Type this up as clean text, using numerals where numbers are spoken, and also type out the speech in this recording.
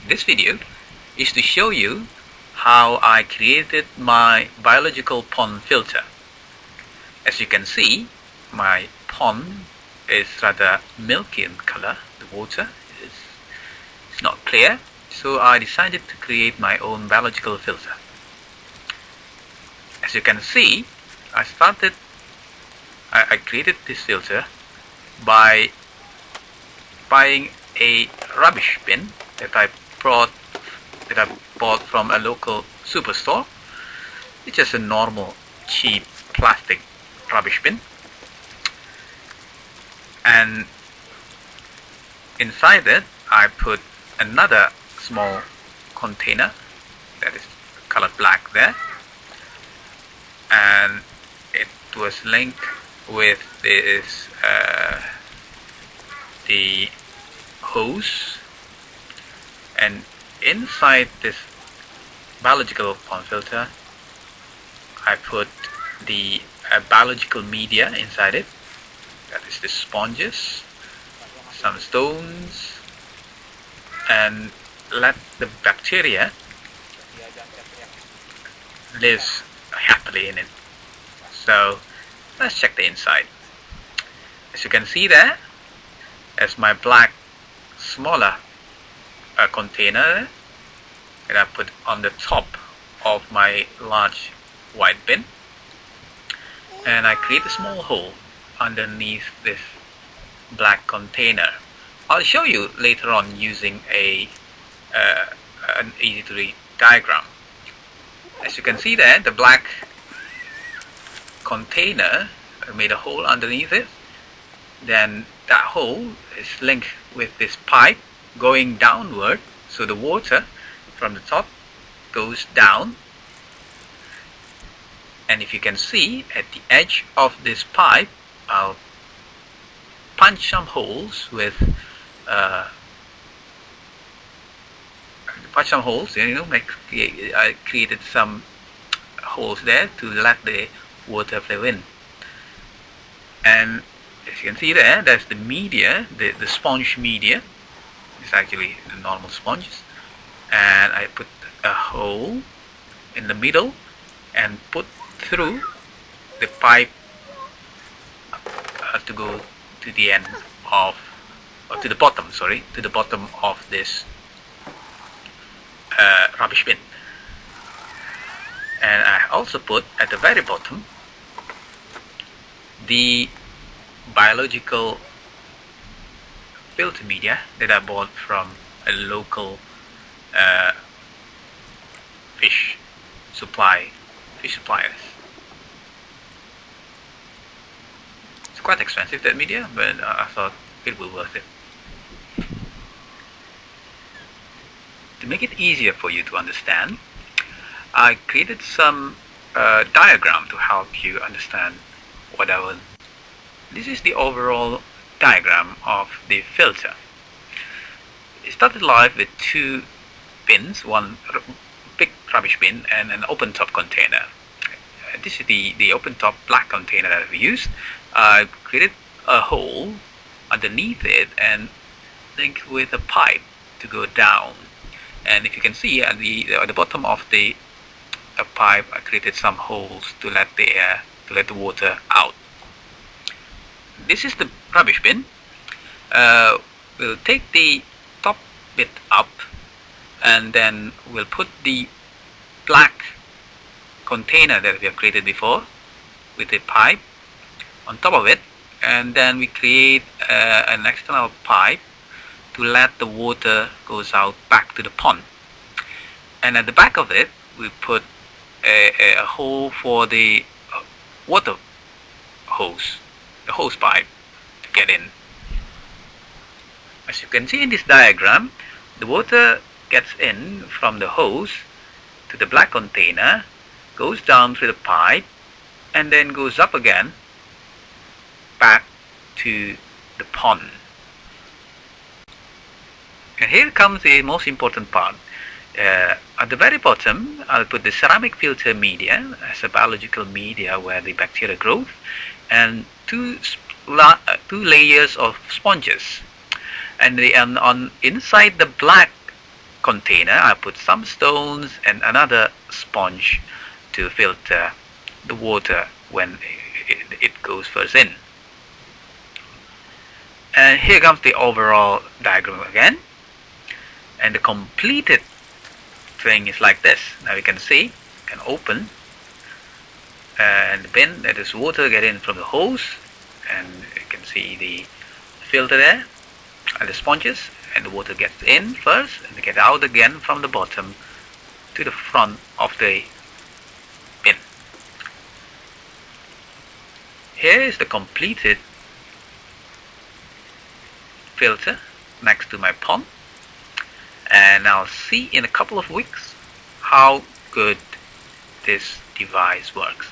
This video is to show you how I created my biological pond filter. As you can see, my pond is rather milky in color. The water is not clear, so I decided to create my own biological filter. As you can see, I created this filter by buying a rubbish bin that I bought from a local superstore. It's just a normal cheap plastic rubbish bin, and inside it I put another small container that is colored black there, and it was linked with this the hose, and inside this biological pond filter I put the biological media inside it. That is the sponges, some stones, and let the bacteria live happily in it. So let's check the inside. As you can see there, as my black smaller container that I put on the top of my large white bin, and I create a small hole underneath this black container. I'll show you later on using an easy to read diagram. As you can see there, the black container made a hole underneath it. Then that hole is linked with this pipe going downward, so the water from the top goes down. And if you can see, at the edge of this pipe I'll punch some holes with I created some holes there to let the water flow in. And as you can see there, that's the media, the sponge media. It's actually the normal sponges, and I put a hole in the middle and put through the pipe to go to the end of, or to the bottom, sorry, to the bottom of this rubbish bin. And I also put at the very bottom the biological filter media that I bought from a local fish suppliers. It's quite expensive, that media, but I thought it was worth it. To make it easier for you to understand, I created some diagram to help you understand what I was. This is the overall diagram of the filter. It started life with two bins, one big rubbish bin and an open top container. This is the open top black container that I've used. I created a hole underneath it and linked with a pipe to go down. And if you can see at the bottom of the pipe, I created some holes to let the water out. This is the rubbish bin. We'll take the top bit up, and then we'll put the black container that we have created before with a pipe on top of it, and then we create an external pipe to let the water goes out back to the pond. And at the back of it we put a hole for the water hose, the hose pipe, to get in. As you can see in this diagram, the water gets in from the hose to the black container, goes down through the pipe, and then goes up again back to the pond. And here comes the most important part. At the very bottom, I'll put the ceramic filter media as a biological media where the bacteria grow, and two layers of sponges. And on inside the black container, I put some stones and another sponge to filter the water when it goes first in. And here comes the overall diagram again, and the completed thing is like this. Now you can see, you can open, and the bin, that is water get in from the hose, and you can see the filter there and the sponges, and the water gets in first and get out again from the bottom to the front of the bin. Here is the completed filter next to my pond, and I'll see in a couple of weeks how good this device works.